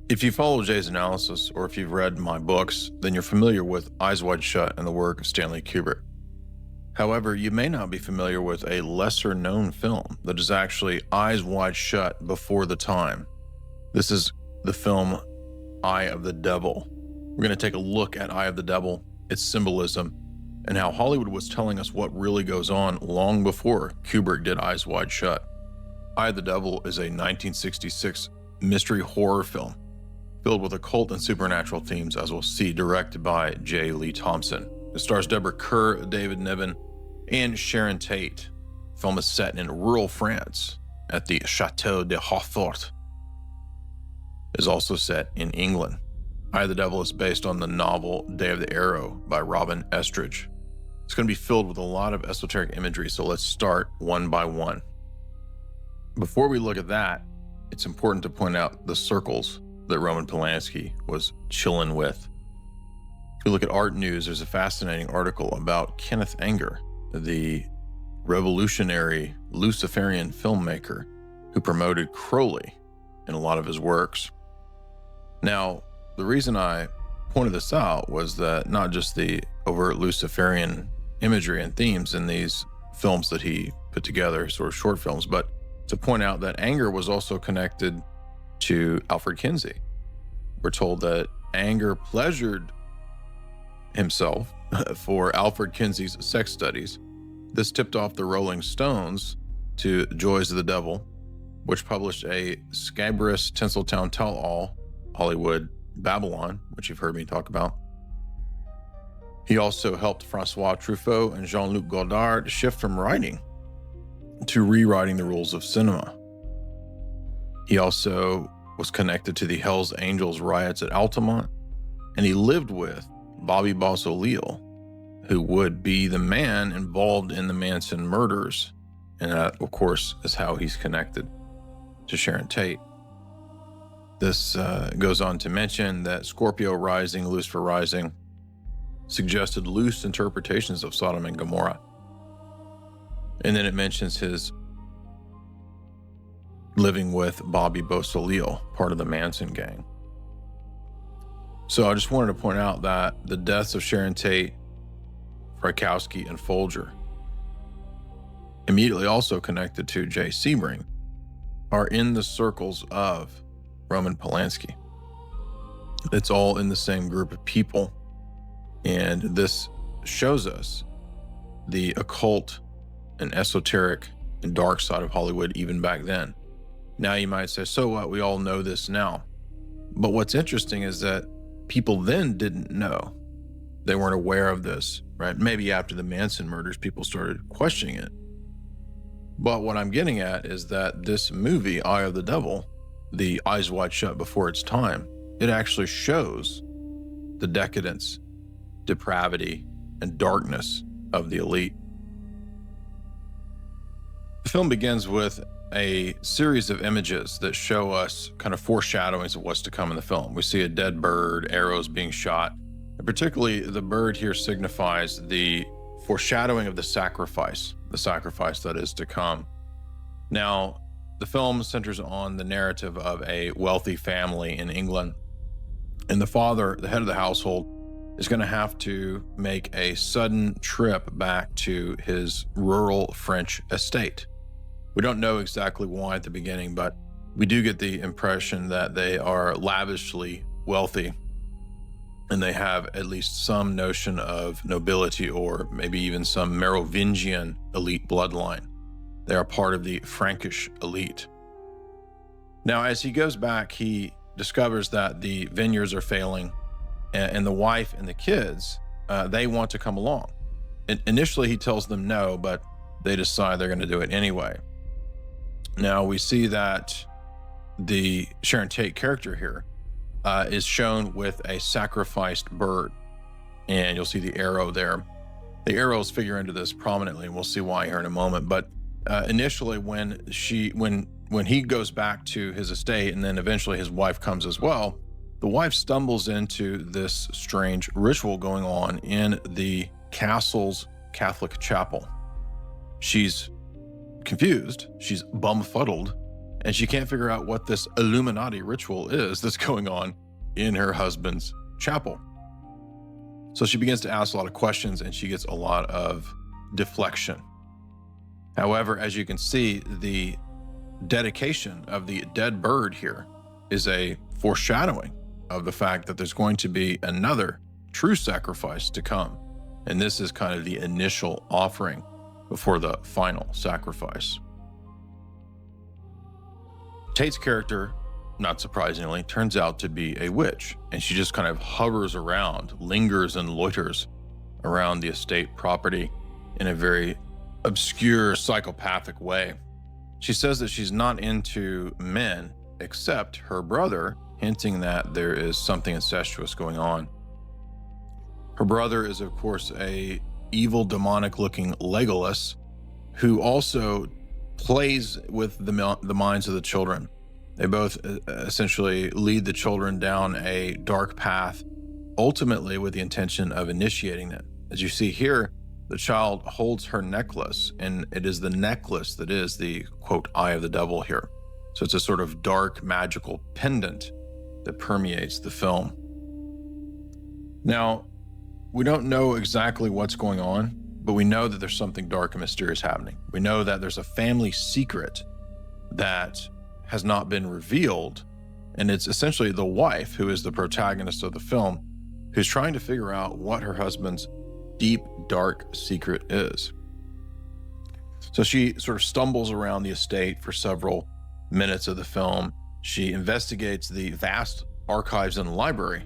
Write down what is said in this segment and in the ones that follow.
If you follow Jay's analysis, or if you've read my books, then you're familiar with Eyes Wide Shut and the work of Stanley Kubrick. However, you may not be familiar with a lesser-known film that is actually eyes wide shut before the time. This is the film Eye of the Devil. We're going to take a look at Eye of the Devil, its symbolism, and how Hollywood was telling us what really goes on long before Kubrick did Eyes Wide Shut. Eye of the Devil is a 1966 mystery horror film filled with occult and supernatural themes, as we'll see, directed by J. Lee Thompson. It stars Deborah Kerr, David Niven, and Sharon Tate. The film is set in rural France at the Chateau de Hautfort. It is also set in England. Eye of the Devil is based on the novel Day of the Arrow by Robin Estridge. It's going to be filled with a lot of esoteric imagery, so let's start one by one. Before we look at that, it's important to point out the circles that Roman Polanski was chilling with. If you look at Art News, there's a fascinating article about Kenneth Anger, the revolutionary Luciferian filmmaker who promoted Crowley in a lot of his works. Now, the reason I pointed this out was that not just the overt Luciferian imagery and themes in these films that he put together, sort of short films, but to point out that Anger was also connected to Alfred Kinsey. We're told that Anger pleasured himself for Alfred Kinsey's sex studies. This tipped off the Rolling Stones to Joys of the Devil, which published a scabrous Tinseltown tell-all, Hollywood Babylon, which you've heard me talk about. He also helped Francois Truffaut and Jean-Luc Godard shift from writing to rewriting the rules of cinema. He also was connected to the Hells Angels riots at Altamont, and he lived with Bobby Boss O'Leil, who would be the man involved in the Manson murders. And that, of course, is how he's connected to Sharon Tate. This goes on to mention that Scorpio rising, Lucifer rising, suggested loose interpretations of Sodom and Gomorrah. And then it mentions his living with Bobby Boss-O'Leil, part of the Manson gang. So I just wanted to point out that the deaths of Sharon Tate, Frykowski, and Folger, immediately also connected to Jay Sebring, are in the circles of Roman Polanski. It's all in the same group of people. And this shows us the occult and esoteric and dark side of Hollywood even back then. Now you might say, so what? We all know this now. But what's interesting is that people then didn't know. They weren't aware of this, right? Maybe after the Manson murders, people started questioning it. But what I'm getting at is that this movie, Eye of the Devil, the eyes wide shut before its time, it actually shows the decadence, depravity, and darkness of the elite. The film begins with a series of images that show us kind of foreshadowings of what's to come in the film. We see a dead bird, arrows being shot, and particularly the bird here signifies the foreshadowing of the sacrifice that is to come. Now, the film centers on the narrative of a wealthy family in England, and the father, the head of the household, is going to have to make a sudden trip back to his rural French estate. We don't know exactly why at the beginning, but we do get the impression that they are lavishly wealthy and they have at least some notion of nobility or maybe even some Merovingian elite bloodline. They are part of the Frankish elite. Now, as he goes back, he discovers that the vineyards are failing and the wife and the kids, they want to come along. Initially, he tells them no, but they decide they're going to do it anyway. Now, we see that the Sharon Tate character here is shown with a sacrificed bird, and you'll see the arrow there. The arrows figure into this prominently, and we'll see why here in a moment. But initially, when he goes back to his estate, and then eventually his wife comes as well, the wife stumbles into this strange ritual going on in the castle's Catholic chapel. She's confused, she's bumfuddled, and she can't figure out what this Illuminati ritual is that's going on in her husband's chapel. So she begins to ask a lot of questions, and she gets a lot of deflection. However, as you can see, the dedication of the dead bird here is a foreshadowing of the fact that there's going to be another true sacrifice to come. And this is kind of the initial offering before the final sacrifice. Tate's character, not surprisingly, turns out to be a witch, and she just kind of hovers around, lingers and loiters around the estate property in a very obscure, psychopathic way. She says that she's not into men except her brother, hinting that there is something incestuous going on. Her brother is, of course, a evil, demonic-looking Legolas who also plays with the minds of the children. They both essentially lead the children down a dark path, ultimately with the intention of initiating them. As you see here, the child holds her necklace, and it is the necklace that is the, quote, eye of the devil here. So it's a sort of dark, magical pendant that permeates the film. Now, we don't know exactly what's going on, but we know that there's something dark and mysterious happening. We know that there's a family secret that has not been revealed, and it's essentially the wife, who is the protagonist of the film, who's trying to figure out what her husband's deep, dark secret is. So she sort of stumbles around the estate for several minutes of the film. She investigates the vast archives and library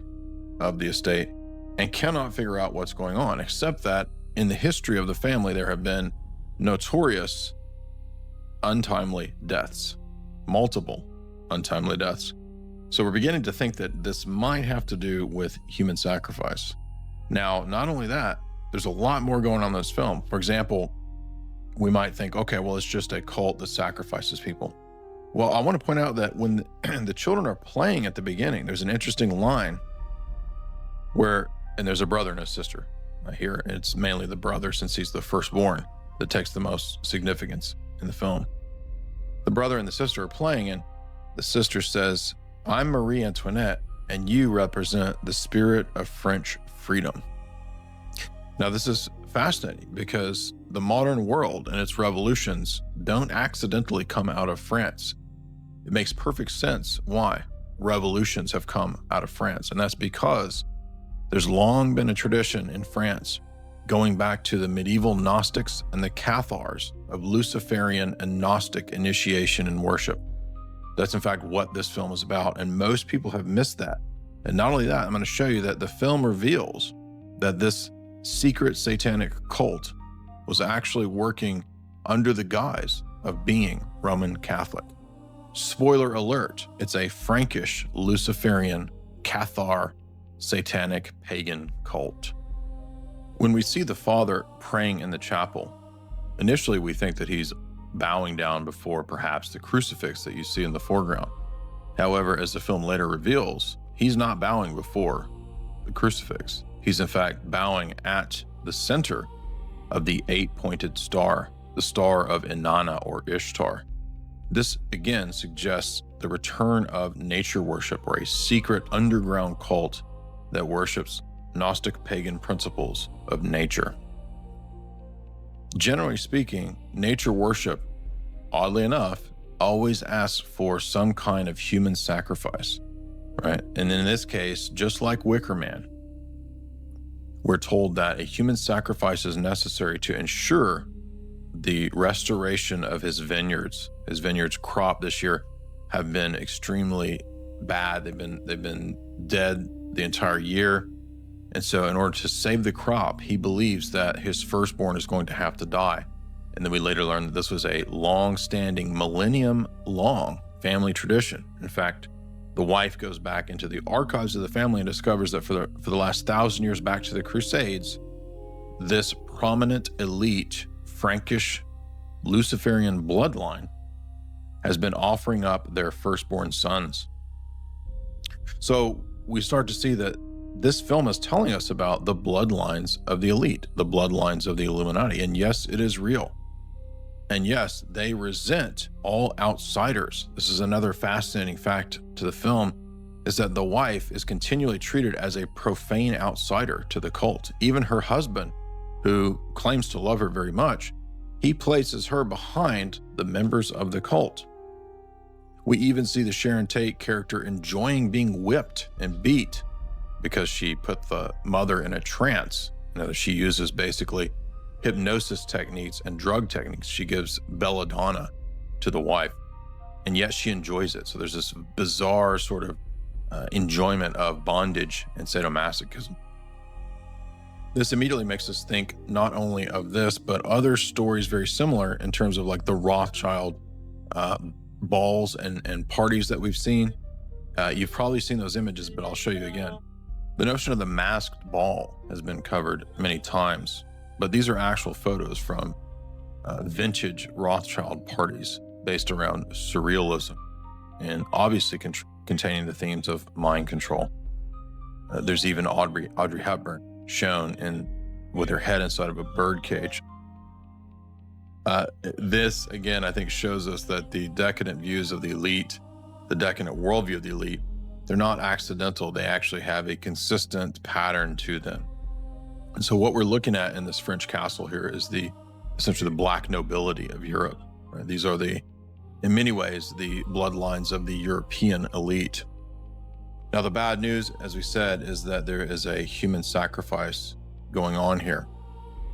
of the estate and cannot figure out what's going on, except that in the history of the family, there have been notorious untimely deaths, multiple untimely deaths. So we're beginning to think that this might have to do with human sacrifice. Now, not only that, there's a lot more going on in this film. For example, we might think, okay, well, it's just a cult that sacrifices people. Well, I want to point out that when the children are playing at the beginning, there's an interesting line where, and there's a brother and a sister. Here, it's mainly the brother, since he's the firstborn, that takes the most significance in the film. The brother and the sister are playing, and the sister says, "I'm Marie Antoinette, and you represent the spirit of French freedom." Now, this is fascinating because the modern world and its revolutions don't accidentally come out of France. It makes perfect sense why revolutions have come out of France, and that's because there's long been a tradition in France, going back to the medieval Gnostics and the Cathars, of Luciferian and Gnostic initiation and worship. That's in fact what this film is about, and most people have missed that. And not only that, I'm going to show you that the film reveals that this secret satanic cult was actually working under the guise of being Roman Catholic. Spoiler alert, it's a Frankish Luciferian Cathar satanic pagan cult. When we see the father praying in the chapel, initially we think that he's bowing down before perhaps the crucifix that you see in the foreground. However, as the film later reveals, he's not bowing before the crucifix. He's in fact bowing at the center of the 8-pointed star, the star of Inanna or Ishtar. This again suggests the return of nature worship, or a secret underground cult that worships Gnostic pagan principles of nature. Generally speaking, nature worship, oddly enough, always asks for some kind of human sacrifice, right? And in this case, just like Wicker Man, we're told that a human sacrifice is necessary to ensure the restoration of his vineyards. His vineyards crop this year have been extremely bad. They've been dead the entire year. And so in order to save the crop, he believes that his firstborn is going to have to die. And then we later learned that this was a long-standing, millennium-long family tradition. In fact, the wife goes back into the archives of the family and discovers that for the last 1,000 years back to the Crusades, this prominent elite Frankish Luciferian bloodline has been offering up their firstborn sons. So we start to see that this film is telling us about the bloodlines of the elite, the bloodlines of the Illuminati. And yes, it is real. And yes, they resent all outsiders. This is another fascinating fact to the film, is that the wife is continually treated as a profane outsider to the cult. Even her husband, who claims to love her very much, he places her behind the members of the cult. We even see the Sharon Tate character enjoying being whipped and beat because she put the mother in a trance. She uses basically hypnosis techniques and drug techniques. She gives belladonna to the wife, and yet she enjoys it. So there's this bizarre sort of enjoyment of bondage and sadomasochism. This immediately makes us think not only of this, but other stories very similar in terms of like the Rothschild balls and parties that we've seen. You've probably seen those images, but I'll show you again. The notion of the masked ball has been covered many times, but these are actual photos from vintage Rothschild parties based around surrealism and obviously containing the themes of mind control. There's even Audrey Hepburn shown with her head inside of a bird cage. This, again, I think shows us that the decadent views of the elite, the decadent worldview of the elite, they're not accidental. They actually have a consistent pattern to them. And so what we're looking at in this French castle here is essentially the black nobility of Europe. Right? These are in many ways, the bloodlines of the European elite. Now, the bad news, as we said, is that there is a human sacrifice going on here.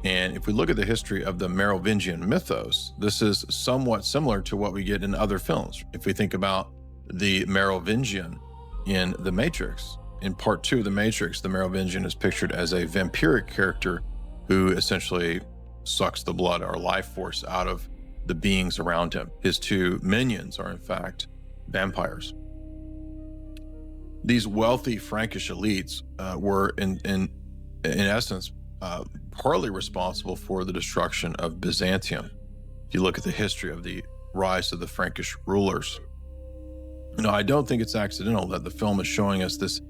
And if we look at the history of the Merovingian mythos, this is somewhat similar to what we get in other films. If we think about the Merovingian in The Matrix, in part 2 of The Matrix, the Merovingian is pictured as a vampiric character who essentially sucks the blood or life force out of the beings around him. His 2 minions are in fact vampires. These wealthy Frankish elites were in essence partly responsible for the destruction of Byzantium. If you look at the history of the rise of the Frankish rulers, I don't think it's accidental that the film is showing us this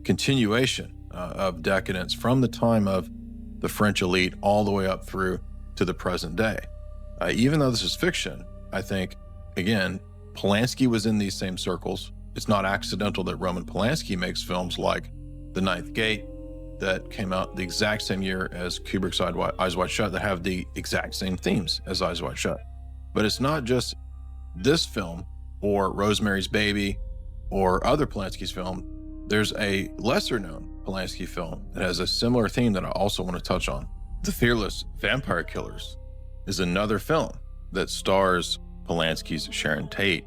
continuation of decadence from the time of the French elite all the way up through to the present day. Even though this is fiction, I think, again, Polanski was in these same circles. It's not accidental that Roman Polanski makes films like The Ninth Gate that came out the exact same year as Kubrick's Eyes Wide Shut that have the exact same themes as Eyes Wide Shut. But it's not just this film or Rosemary's Baby or other Polanski's film. There's a lesser known Polanski film that has a similar theme that I also want to touch on. The Fearless Vampire Killers is another film that stars Polanski's Sharon Tate,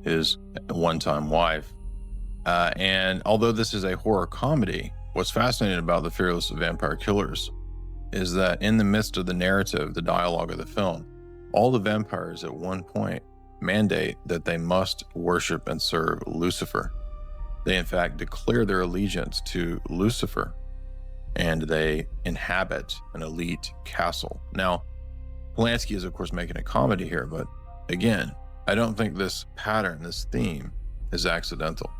his one-time wife. And although this is a horror comedy, what's fascinating about The Fearless Vampire Killers is that in the midst of the narrative, the dialogue of the film, all the vampires at one point mandate that they must worship and serve Lucifer. They in fact declare their allegiance to Lucifer, and they inhabit an elite castle. Now, Polanski is of course making a comedy here, but again, I don't think this pattern, this theme, is accidental.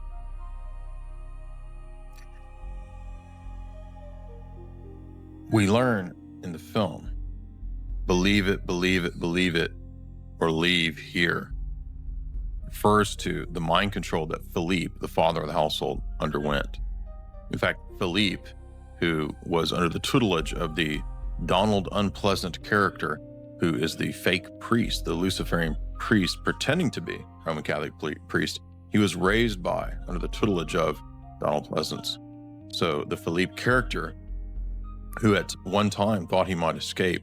We learn in the film, believe it, believe it, believe it, or leave here, refers to the mind control that Philippe, the father of the household, underwent. In fact, Philippe, who was under the tutelage of the Donald Unpleasant character, who is the fake priest, the Luciferian priest pretending to be Roman Catholic priest, he was raised by, under the tutelage of Donald Pleasance. So the Philippe character, who at one time thought he might escape,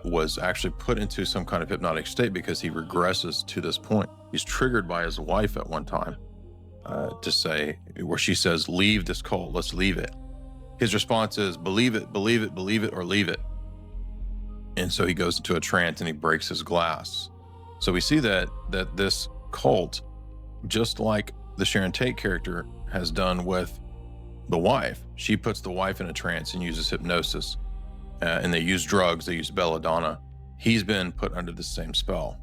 was actually put into some kind of hypnotic state because he regresses to this point. He's triggered by his wife at one time to say, where she says, leave this cult, let's leave it. His response is, believe it, believe it, believe it, or leave it. And so he goes into a trance and he breaks his glass. So we see that this cult, just like the Sharon Tate character has done with the wife, she puts the wife in a trance and uses hypnosis. And they use drugs, they use belladonna. He's been put under the same spell.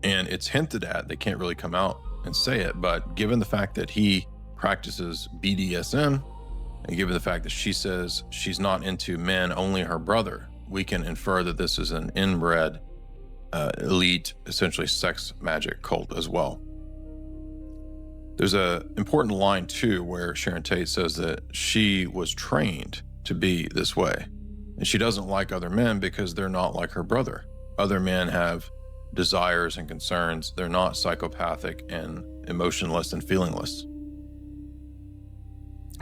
And it's hinted at, they can't really come out and say it, but given the fact that he practices BDSM, and given the fact that she says she's not into men, only her brother, we can infer that this is an inbred elite, essentially sex magic cult as well. There's an important line too where Sharon Tate says that she was trained to be this way, and she doesn't like other men because they're not like her brother. Other men have desires and concerns. They're not psychopathic and emotionless and feelingless.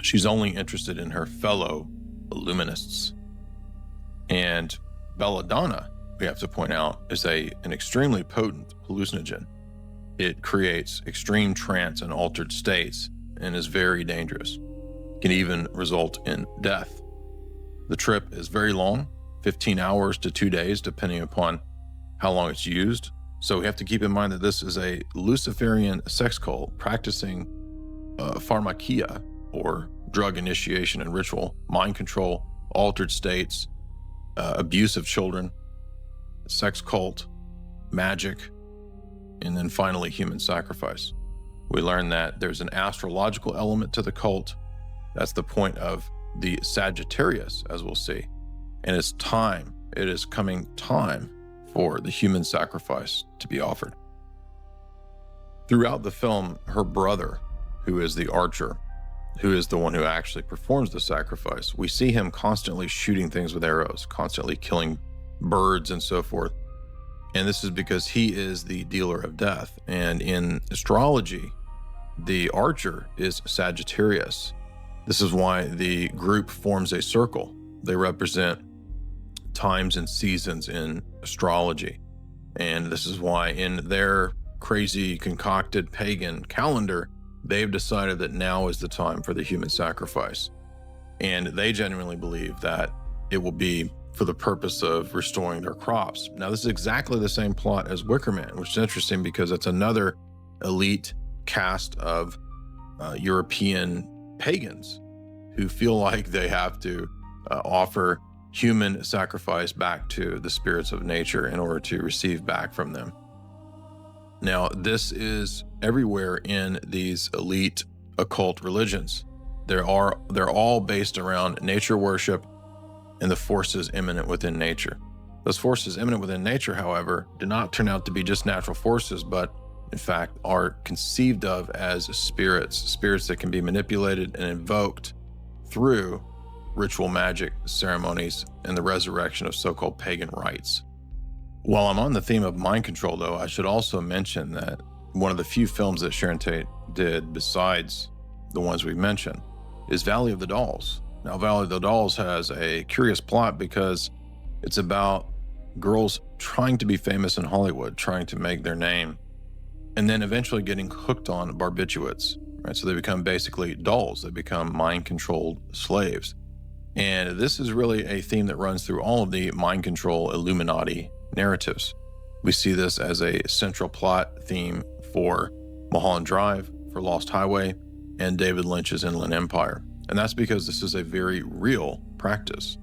She's only interested in her fellow illuminists. And Belladonna, we have to point out, is an extremely potent hallucinogen. It creates extreme trance and altered states and is very dangerous. It can even result in death. The trip is very long, 15 hours to 2 days, depending upon how long it's used. So we have to keep in mind that this is a Luciferian sex cult practicing pharmakia, or drug initiation and ritual, mind control, altered states, abuse of children, sex cult, magic, and then finally human sacrifice. We learn that there's an astrological element to the cult. That's the point of the Sagittarius, as we'll see. And it's time, it is coming time for the human sacrifice to be offered. Throughout the film, her brother, who is the archer, who is the one who actually performs the sacrifice, we see him constantly shooting things with arrows, constantly killing birds and so forth. And this is because he is the dealer of death. And in astrology, the archer is Sagittarius. This is why the group forms a circle. They represent times and seasons in astrology. And this is why in their crazy concocted pagan calendar, they've decided that now is the time for the human sacrifice. And they genuinely believe that it will be for the purpose of restoring their crops. Now, this is exactly the same plot as Wicker Man, which is interesting because it's another elite caste of European pagans who feel like they have to offer human sacrifice back to the spirits of nature in order to receive back from them. Now, this is everywhere in these elite occult religions. They're all based around nature worship and the forces immanent within nature. Those forces immanent within nature, however, do not turn out to be just natural forces, but in fact are conceived of as spirits that can be manipulated and invoked through ritual magic ceremonies and the resurrection of so-called pagan rites. While I'm on the theme of mind control, though, I should also mention that one of the few films that Sharon Tate did, besides the ones we mentioned, is Valley of the Dolls. Now, Valley of the Dolls has a curious plot because it's about girls trying to be famous in Hollywood, trying to make their name, and then eventually getting hooked on barbiturates, right? So they become basically dolls. They become mind-controlled slaves. And this is really a theme that runs through all of the mind control Illuminati narratives. We see this as a central plot theme for Mulholland Drive, for Lost Highway, and David Lynch's Inland Empire. And that's because this is a very real practice.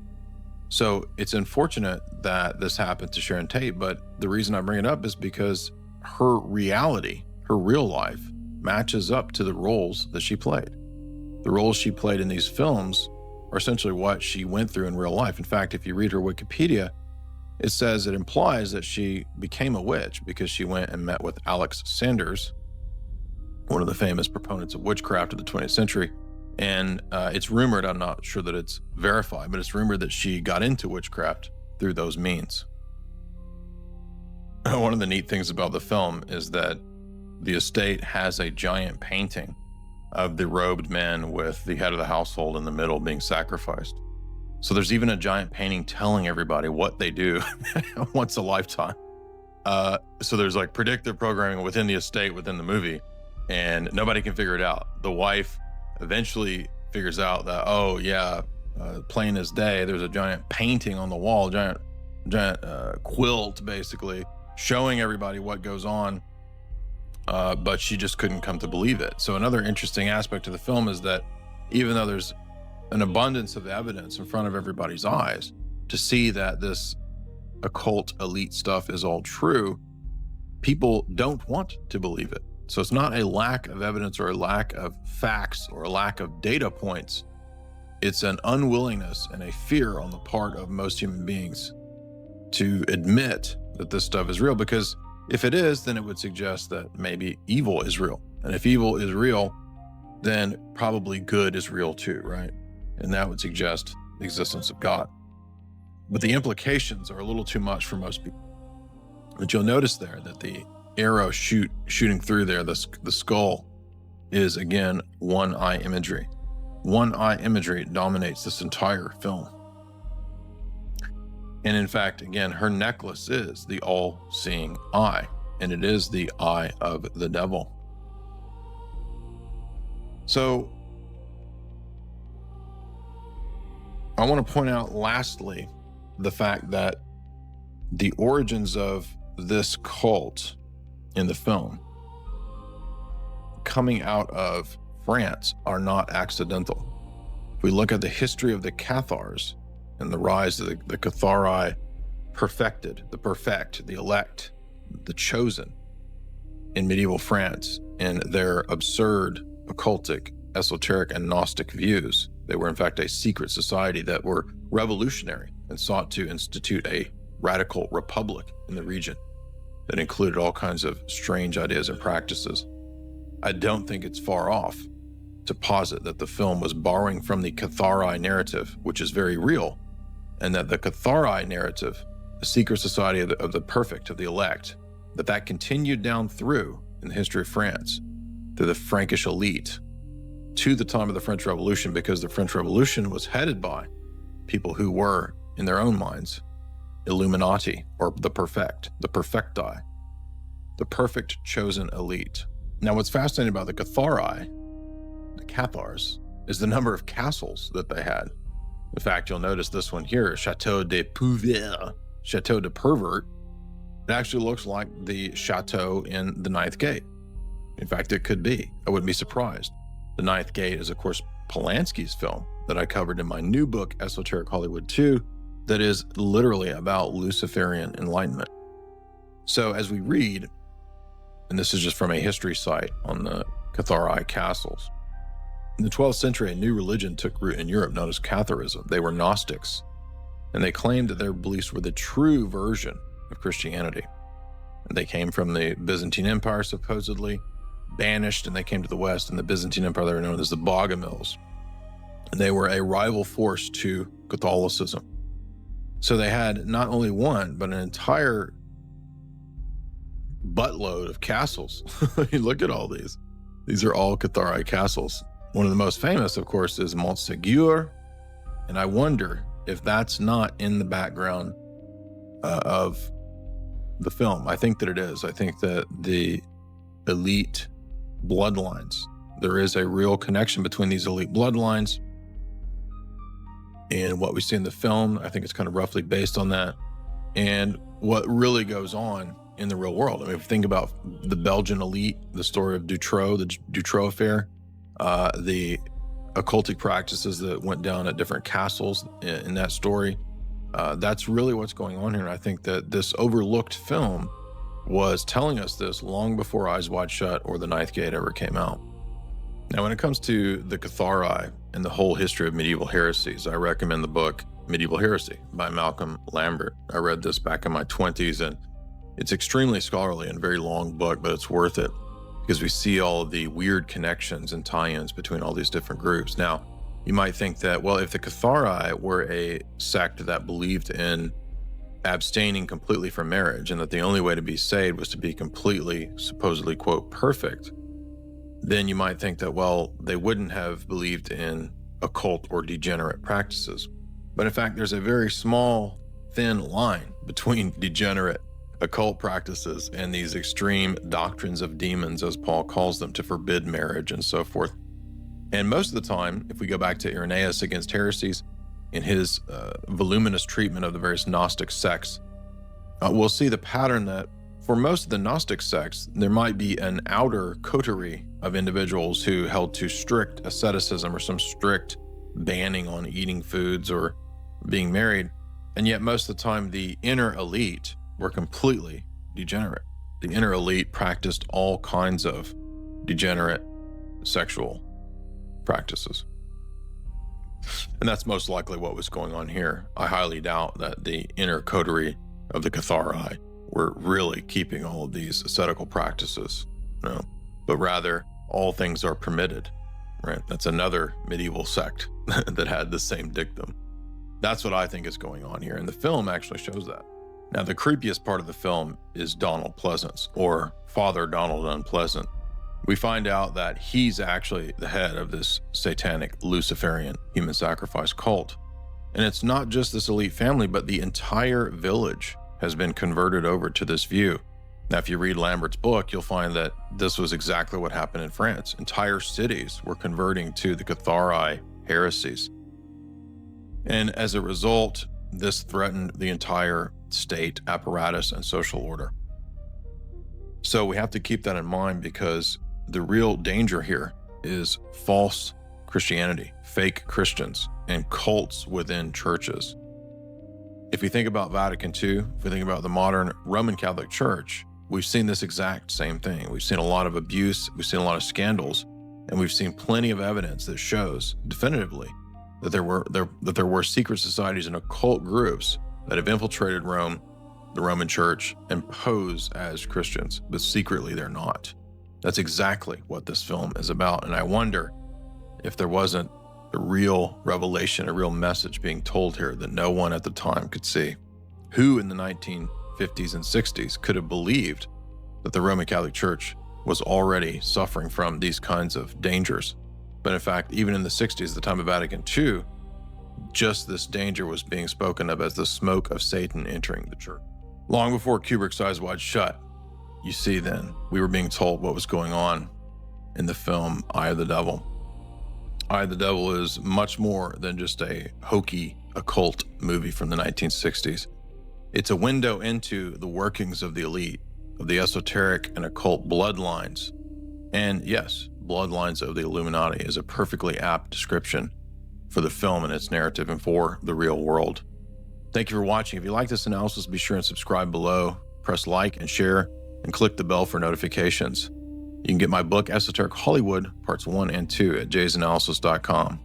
So it's unfortunate that this happened to Sharon Tate, but the reason I bring it up is because her reality, her real life, matches up to the roles that she played. The roles she played in these films are essentially what she went through in real life. In fact, if you read her Wikipedia, it implies that she became a witch because she went and met with Alex Sanders, one of the famous proponents of witchcraft of the 20th century. And it's rumored, I'm not sure that it's verified, but it's rumored that she got into witchcraft through those means. One of the neat things about the film is that the estate has a giant painting of the robed men with the head of the household in the middle being sacrificed. So there's even a giant painting telling everybody what they do once a lifetime. So there's like predictive programming within the estate, within the movie, and nobody can figure it out. The wife eventually figures out that, oh yeah, plain as day, there's a giant painting on the wall, giant quilt basically, showing everybody what goes on, but she just couldn't come to believe it. So another interesting aspect of the film is that even though there's an abundance of evidence in front of everybody's eyes to see that this occult elite stuff is all true, people don't want to believe it. So it's not a lack of evidence or a lack of facts or a lack of data points. It's an unwillingness and a fear on the part of most human beings to admit that this stuff is real, because if it is, then it would suggest that maybe evil is real. And if evil is real, then probably good is real too, right? And that would suggest the existence of God. But the implications are a little too much for most people. But you'll notice there that the arrow shooting through there, the skull, is again one eye imagery. One eye imagery dominates this entire film. And in fact, again, her necklace is the all-seeing eye, and it is the eye of the devil. So I want to point out lastly the fact that the origins of this cult in the film coming out of France are not accidental. If we look at the history of the Cathars and the rise of the Cathari perfected, the perfect, the elect, the chosen in medieval France, and their absurd, occultic, esoteric, and Gnostic views. They were in fact a secret society that were revolutionary and sought to institute a radical republic in the region that included all kinds of strange ideas and practices. I don't think it's far off to posit that the film was borrowing from the Cathari narrative, which is very real, and that the Cathari narrative, the secret society of the perfect, of the elect, that continued down through in the history of France, through the Frankish elite, to the time of the French Revolution, because the French Revolution was headed by people who were, in their own minds, Illuminati, or the perfecti, the perfect chosen elite. Now, what's fascinating about the Cathari, the Cathars, is the number of castles that they had. In fact, you'll notice this one here, Chateau de Pouvert, Chateau de Pervert. It actually looks like the chateau in the Ninth Gate. In fact, it could be. I wouldn't be surprised. The Ninth Gate is, of course, Polanski's film that I covered in my new book, Esoteric Hollywood 2, that is literally about Luciferian enlightenment. So as we read, and this is just from a history site on the Cathari castles, in the 12th century, a new religion took root in Europe known as Catharism. They were Gnostics, and they claimed that their beliefs were the true version of Christianity. And they came from the Byzantine Empire, supposedly, banished, and they came to the West. In the Byzantine Empire, they were known as the Bogomils. And they were a rival force to Catholicism. So they had not only one, but an entire buttload of castles. Look at all these. These are all Cathari castles. One of the most famous, of course, is Montségur. And I wonder if that's not in the background of the film. I think that it is. I think that the elite bloodlines, there is a real connection between these elite bloodlines and what we see in the film. I think it's kind of roughly based on that. And what really goes on in the real world. I mean, if you think about the Belgian elite, the story of Dutroux, the Dutroux affair, the occultic practices that went down at different castles in that story, that's really what's going on here. And I think that this overlooked film was telling us this long before Eyes Wide Shut or The Ninth Gate ever came out. Now, when it comes to the Cathari and the whole history of medieval heresies, I recommend the book Medieval Heresy by Malcolm Lambert. I read this back in my 20s, and it's extremely scholarly and very long book, but it's worth it because we see all of the weird connections and tie-ins between all these different groups. Now, you might think that, well, if the Cathari were a sect that believed in abstaining completely from marriage and that the only way to be saved was to be completely, supposedly, quote, perfect, then you might think that, well, they wouldn't have believed in occult or degenerate practices. But in fact, there's a very small, thin line between degenerate occult practices and these extreme doctrines of demons, as Paul calls them, to forbid marriage and so forth. And most of the time, if we go back to Irenaeus against heresies, in his voluminous treatment of the various Gnostic sects, we'll see the pattern that for most of the Gnostic sects, there might be an outer coterie of individuals who held to strict asceticism or some strict banning on eating foods or being married. And yet most of the time, the inner elite were completely degenerate. The inner elite practiced all kinds of degenerate sexual practices. And that's most likely what was going on here. I highly doubt that the inner coterie of the Cathari were really keeping all of these ascetical practices, but rather all things are permitted, right? That's another medieval sect that had the same dictum. That's what I think is going on here, and the film actually shows that. Now, the creepiest part of the film is Donald Pleasance, or Father Donald Unpleasant. We find out that he's actually the head of this satanic Luciferian human sacrifice cult. And it's not just this elite family, but the entire village has been converted over to this view. Now, if you read Lambert's book, you'll find that this was exactly what happened in France. Entire cities were converting to the Cathari heresies. And as a result, this threatened the entire state apparatus and social order. So we have to keep that in mind, because the real danger here is false Christianity, fake Christians, and cults within churches. If we think about Vatican II, if we think about the modern Roman Catholic Church, we've seen this exact same thing. We've seen a lot of abuse, we've seen a lot of scandals, and we've seen plenty of evidence that shows definitively that there were secret societies and occult groups that have infiltrated Rome, the Roman Church, and pose as Christians, but secretly they're not. That's exactly what this film is about. And I wonder if there wasn't a real revelation, a real message being told here that no one at the time could see. Who in the 1950s and 60s could have believed that the Roman Catholic Church was already suffering from these kinds of dangers? But in fact, even in the 60s, the time of Vatican II, just this danger was being spoken of as the smoke of Satan entering the church. Long before Kubrick's Eyes Wide Shut, you see then, we were being told what was going on in the film Eye of the Devil. Eye of the Devil is much more than just a hokey occult movie from the 1960s. It's a window into the workings of the elite, of the esoteric and occult bloodlines. And yes, bloodlines of the Illuminati is a perfectly apt description for the film and its narrative and for the real world. Thank you for watching. If you like this analysis, be sure and subscribe below, press like and share, and click the bell for notifications. You can get my book, Esoteric Hollywood, Parts 1 and 2 at jaysanalysis.com.